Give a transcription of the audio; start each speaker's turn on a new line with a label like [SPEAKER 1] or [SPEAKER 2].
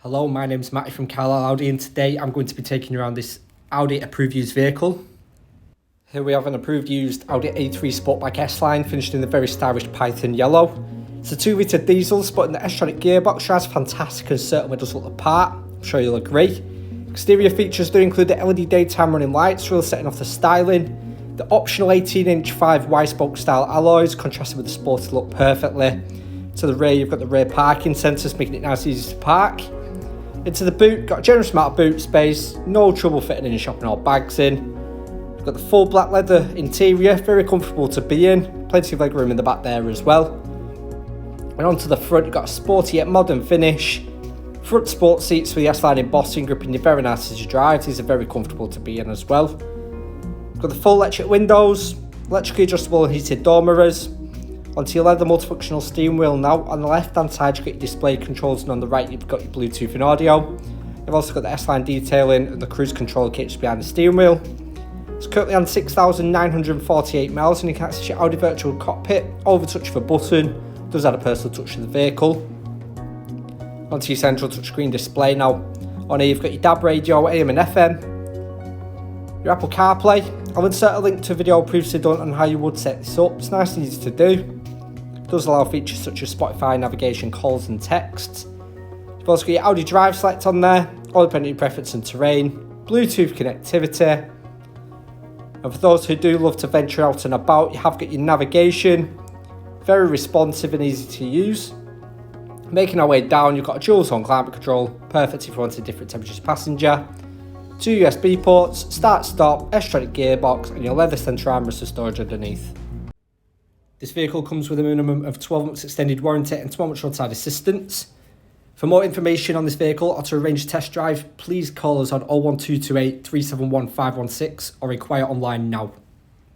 [SPEAKER 1] Hello, my name's Matty from Carlisle Audi, and today I'm going to be taking you around this Audi approved used vehicle. Here we have an approved used Audi A3 Sportback S-Line finished in the very stylish Python yellow. It's a 2-litre diesel sporting the tronic gearbox, drives fantastic and certainly does look the part. I'm sure you'll agree. Exterior features do include the LED daytime running lights, really setting off the styling. The optional 18-inch 5 Y-spoke style alloys contrasted with the sporty look perfectly. To the rear you've got the rear parking sensors making it nice and easy to park. Into the boot, got a generous amount of boot space, no trouble fitting in and shopping all bags in. We've got the full black leather interior, very comfortable to be in, plenty of leg room in the back there as well. And onto the front, you've got a sporty yet modern finish. Front sport seats with the S-Line embossing, gripping you very nice as you drive. These are very comfortable to be in as well. We've got the full electric windows, electrically adjustable and heated door mirrors. Onto your leather multifunctional steering wheel now. On the left hand side you've got your display controls, and on the right you've got your Bluetooth and audio. You've also got the S-Line detailing and the cruise control kits behind the steering wheel. It's currently on 6,948 miles, and you can access your Audi virtual cockpit over touch of a button. It does add a personal touch to the vehicle. Onto your central touchscreen display now. On here you've got your DAB radio, AM and FM. Your Apple CarPlay. I'll insert a link to a video previously done on how you would set this up. It's nice and easy to do. It does allow features such as Spotify navigation, calls and texts. You've also got your Audi Drive select on there, all depending on your preference and terrain, Bluetooth connectivity. And for those who do love to venture out and about, you have got your navigation, very responsive and easy to use. Making our way down, you've got a dual zone climate control, perfect if you wanted different temperatures passenger. 2 USB ports, start stop, tronic gearbox and your leather centre armrest for storage underneath. This vehicle comes with a minimum of 12 months extended warranty and 12 months roadside assistance. For more information on this vehicle or to arrange a test drive, please call us on 01228 371 516 or inquire online now.